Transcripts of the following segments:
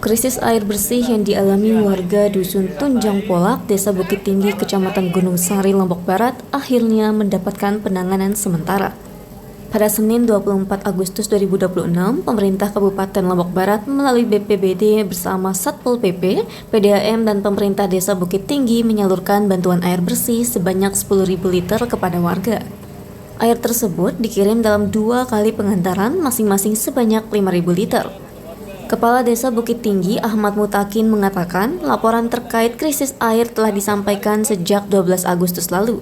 Krisis air bersih yang dialami warga Dusun Tunjang Polak, Desa Bukit Tinggi, Kecamatan Gunung Sari, Lombok Barat, akhirnya mendapatkan penanganan sementara. Pada Senin 24 Agustus 2026, pemerintah Kabupaten Lombok Barat melalui BPBD bersama Satpol PP, PDAM, dan pemerintah Desa Bukit Tinggi menyalurkan bantuan air bersih sebanyak 10.000 liter kepada warga. Air tersebut dikirim dalam 2 kali pengantaran masing-masing sebanyak 5.000 liter. Kepala Desa Bukit Tinggi Ahmad Mutakin mengatakan laporan terkait krisis air telah disampaikan sejak 12 Agustus lalu.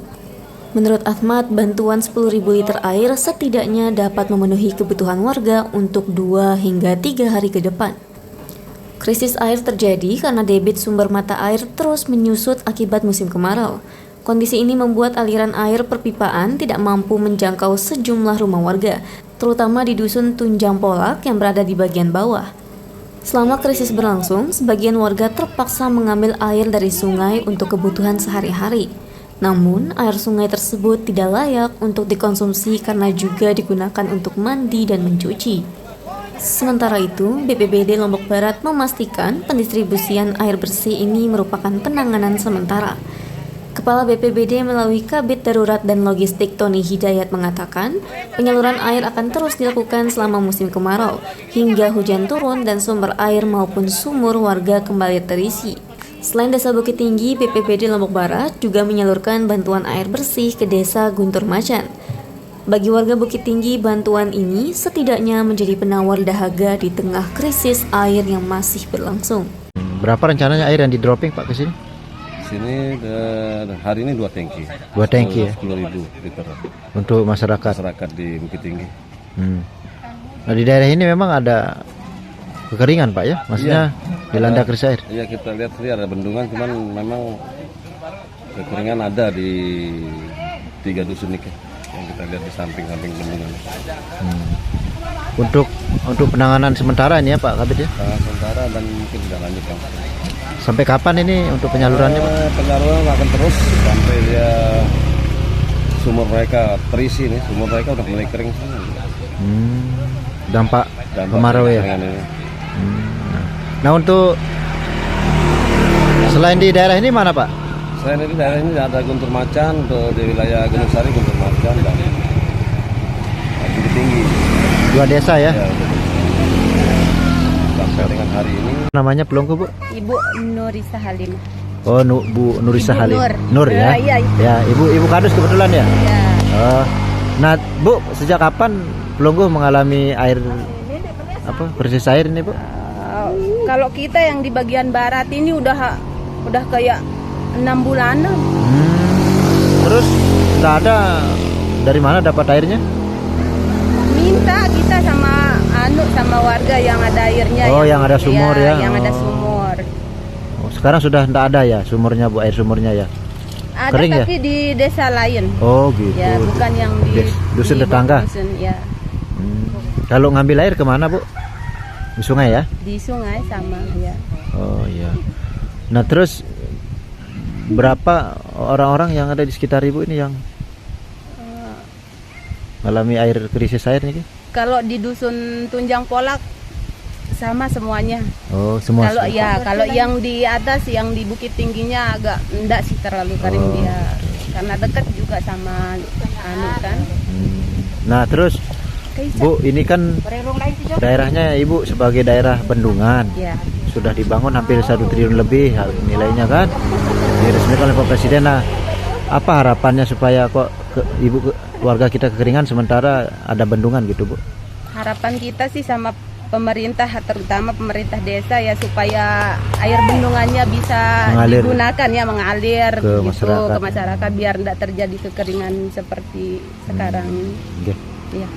Menurut Ahmad, bantuan 10.000 liter air setidaknya dapat memenuhi kebutuhan warga untuk 2 hingga 3 hari ke depan. Krisis air terjadi karena debit sumber mata air terus menyusut akibat musim kemarau. Kondisi ini membuat aliran air perpipaan tidak mampu menjangkau sejumlah rumah warga, terutama di Dusun Tunjang Polak yang berada di bagian bawah. Selama krisis berlangsung, sebagian warga terpaksa mengambil air dari sungai untuk kebutuhan sehari-hari. Namun, air sungai tersebut tidak layak untuk dikonsumsi karena juga digunakan untuk mandi dan mencuci. Sementara itu, BPBD Lombok Barat memastikan pendistribusian air bersih ini merupakan penanganan sementara. Kepala BPBD melalui Kabid Darurat dan Logistik Tony Hidayat mengatakan, penyaluran air akan terus dilakukan selama musim kemarau, hingga hujan turun dan sumber air maupun sumur warga kembali terisi. Selain Desa Bukit Tinggi, BPBD Lombok Barat juga menyalurkan bantuan air bersih ke Desa Guntur Macan. Bagi warga Bukit Tinggi, bantuan ini setidaknya menjadi penawar dahaga di tengah krisis air yang masih berlangsung. Berapa rencananya air yang di-dropping Pak ke sini? Sini hari ini 2 tangki. 2 tangki ya? 10.000 liter. Untuk masyarakat Di Bukit Tinggi. Nah di daerah ini memang ada kekeringan Pak ya? Maksudnya dilanda krisis air? Iya, kita lihat sih ada bendungan, cuman memang kekeringan ada di 3 dusun ini yang kita lihat di samping-samping bendungan. Untuk penanganan sementara ini ya Pak Kabit ya? Sementara dan mungkin tidak lanjut kan. Sampai kapan ini untuk penyalurannya Pak? Penyaluran akan terus sampai dia sumur mereka terisi nih, sumur mereka udah mulai kering. Dampak kemarau ya? Nah untuk selain di daerah ini mana Pak? Selain di daerah ini ada Guntur Macan, untuk di wilayah Gunung Sari, Guntur Macan dan Bukit Tinggi. 2 desa ya? Sampai dengan hari ini. Namanya Pelongko Bu? Ibu Nurisa Halim. Oh Bu Nurisa Ibu Halim. Nur ya? Iya, Ya Ibu Kadus kebetulan ya? Ya. Nah Bu, sejak kapan Pelongko mengalami air krisis air ini Bu? Kalau kita yang di bagian barat ini udah kayak 6 bulanan. Terus nggak ada dari mana dapat airnya? Minta kita sama warga yang ada airnya. Oh, yang ada sumur ya? Yang ada sumur. Oh, sekarang sudah nggak ada ya sumurnya Bu, air sumurnya ya? Ada Kering tapi ya? di desa lain. Oh gitu. Ya, bukan yang di dusun tetangga. Dusun, ya. Kalau ngambil air kemana Bu? Di sungai ya? Di sungai sama ya. Oh iya. Nah terus berapa orang-orang yang ada di sekitar Ibu ini yang mengalami air krisis air nih? Kalau di Dusun Tunjang Polak sama semuanya. Oh semua. Kalau yang di atas, yang di Bukit Tingginya agak enggak sih terlalu kering dia, karena dekat juga sama kan. Nah terus Bu, ini kan daerahnya Ibu sebagai daerah bendungan, ya. Sudah dibangun hampir 1 triliun lebih nilainya kan, diresmikan oleh Pak Presiden. Nah, apa harapannya supaya Ibu warga kita kekeringan sementara ada bendungan gitu Bu? Harapan kita sih sama pemerintah, terutama pemerintah desa ya, supaya air bendungannya bisa digunakan ya, mengalir ke masyarakat biar tidak terjadi kekeringan seperti sekarang.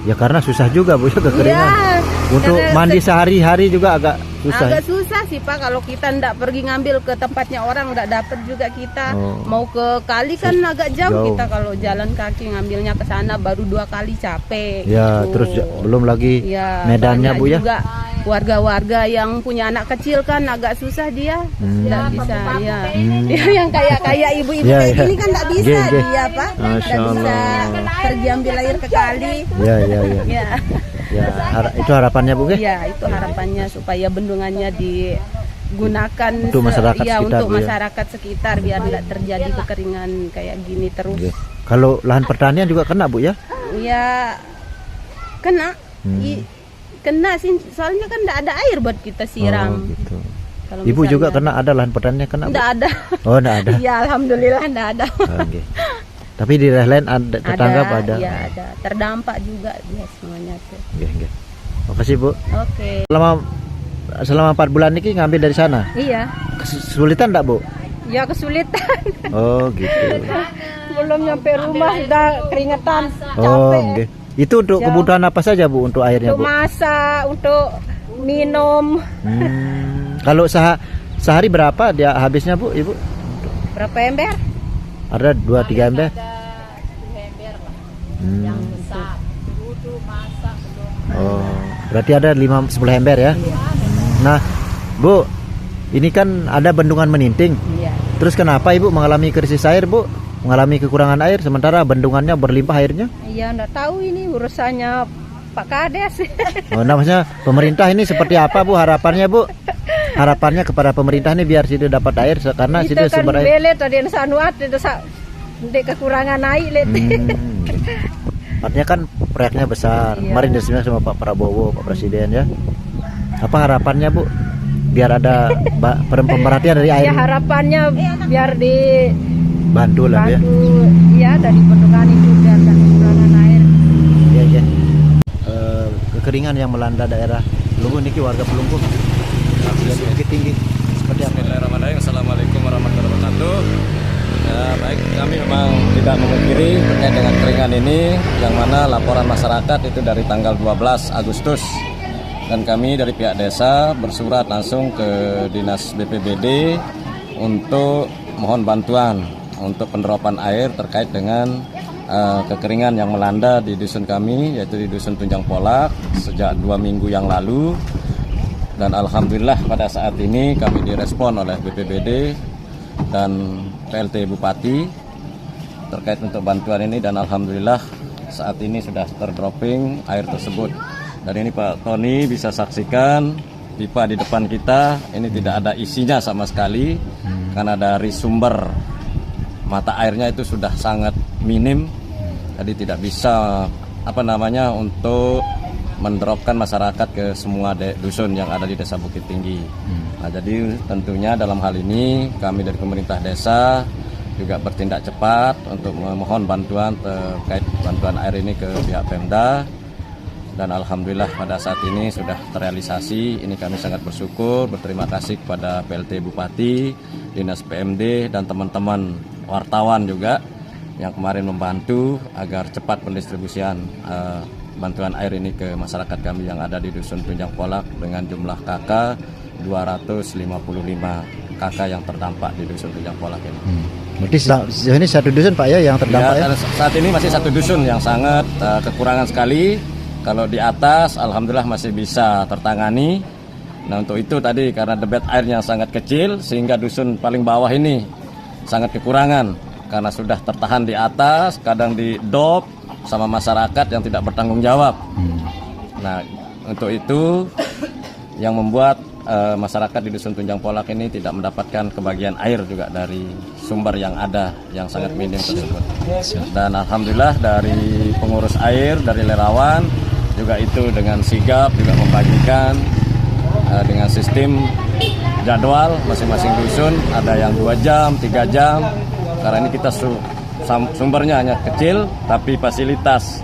Ya karena susah juga Bu ya kekeringan. Ya, untuk mandi sehari-hari juga agak susah. Agak susah sih Pak, kalau kita ndak pergi ngambil ke tempatnya orang ndak dapat juga kita. Mau ke kali kan agak jauh kita, kalau jalan kaki ngambilnya ke sana baru 2 kali capek. Ya gitu. Terus belum lagi medannya Bu ya. Juga warga-warga yang punya anak kecil kan agak susah dia, nggak bisa ya. Dia yang kayak ibu-ibu kayak gini kan nggak bisa dia Pak, nggak bisa pergi ambil air ke kali. Ya, itu harapannya Bu ya? Iya, itu harapannya supaya bendungannya gunakan Untuk masyarakat ya, sekitar, untuk Bu, ya. masyarakat sekitar biar tidak terjadi kekeringan kayak gini terus. Oke. Kalau lahan pertanian juga kena Bu ya? Ya kena, kena sih, soalnya kan tidak ada air buat kita siram. Oh, gitu. Kalau Ibu misalnya- juga kena, ada lahan pertanian kena Bu? Tidak ada. Oh, enggak ada. Ya alhamdulillah tidak ada. Oke. Tapi di daerah lain ada tetangga Pak, ada. Ya ada, terdampak juga ya semuanya tuh. Oke. Makasih Bu. Oke. Selama 4 bulan ini ngambil dari sana. Iya, Kesulitan enggak Bu? ya kesulitan. Oh, gitu. Belum nyampe rumah udah keringetan, Oh, capek. oke. Itu untuk Ya. kebutuhan apa saja Bu untuk airnya Untuk Bu? masak, untuk minum. Kalau sehari berapa dia habisnya Bu, Ibu? Berapa ember? Ada 2-3 ember? Oh, berarti ada 5-10 ember ya? Nah, Bu, ini kan ada bendungan Meninting. Iya. Terus kenapa Ibu mengalami krisis air Bu? Mengalami kekurangan air sementara bendungannya berlimpah airnya? Iya, enggak tahu ini urusannya Pak Kades. Oh, nah maksudnya pemerintah ini seperti apa Bu harapannya Bu? Harapannya kepada pemerintah ini biar situ dapat air karena situ Kita kan sumber air. belet tadi yang sanuat itu kekurangan air let. Artinya kan proyeknya besar. Iya. Kemarin diresmikan sama Pak Prabowo, Pak Presiden ya. Apa harapannya Bu? Biar ada pemerhatian dari air. Ya harapannya biar Bantu lah ya. ya dari bendungan itu biar ada kekurangan air. Iya, iya. Kekeringan yang melanda daerah Pelunggu niki warga Pelunggu. Bukit Tinggi seperti apa? Bismillahirrahmanirrahim. Assalamualaikum warahmatullahi wabarakatuh. Ya, baik, kami memang tidak memungkiri terkait dengan kekeringan ini, yang mana laporan masyarakat itu dari tanggal 12 Agustus, dan kami dari pihak desa bersurat langsung ke Dinas BPBD untuk mohon bantuan untuk penerapan air terkait dengan kekeringan yang melanda di dusun kami, yaitu di dusun Tunjang Polak sejak 2 minggu yang lalu. Dan alhamdulillah pada saat ini kami direspon oleh BPBD dan PLT Bupati terkait untuk bantuan ini, dan alhamdulillah saat ini sudah terdropping air tersebut. Dan ini Pak Tony bisa saksikan pipa di depan kita ini tidak ada isinya sama sekali karena dari sumber mata airnya itu sudah sangat minim, jadi tidak bisa untuk mendropkan masyarakat ke semua dusun yang ada di Desa Bukit Tinggi. Nah, jadi tentunya dalam hal ini kami dari pemerintah desa juga bertindak cepat untuk memohon bantuan terkait bantuan air ini ke pihak Pemda, dan alhamdulillah pada saat ini sudah terrealisasi. Ini kami sangat bersyukur, berterima kasih kepada PLT Bupati, Dinas PMD, dan teman-teman wartawan juga yang kemarin membantu agar cepat pendistribusian bantuan air ini ke masyarakat kami yang ada di dusun Tunjang Polak dengan jumlah KK 255 KK yang terdampak di dusun Tunjang Polak ini. Berarti sejauh ini satu dusun Pak ya yang terdampak ya? Saat ini masih satu dusun yang sangat kekurangan sekali. Kalau di atas alhamdulillah masih bisa tertangani. Nah, untuk itu tadi karena debit airnya sangat kecil sehingga dusun paling bawah ini sangat kekurangan karena sudah tertahan di atas, kadang di dop sama masyarakat yang tidak bertanggung jawab. Nah, untuk itu yang membuat masyarakat di dusun Tunjang Polak ini tidak mendapatkan kebagian air juga dari sumber yang ada yang sangat minim tersebut. Dan alhamdulillah dari pengurus air, dari relawan juga itu dengan sigap juga membagikan dengan sistem jadwal masing-masing dusun, ada yang 2 jam, 3 jam. Karena ini kita sumbernya hanya kecil, tapi fasilitas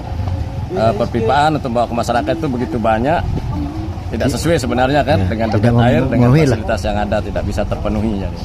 perpipaan untuk bawa ke masyarakat itu begitu banyak, tidak sesuai sebenarnya kan dengan debit air, dengan fasilitas yang ada tidak bisa terpenuhi. Jadi.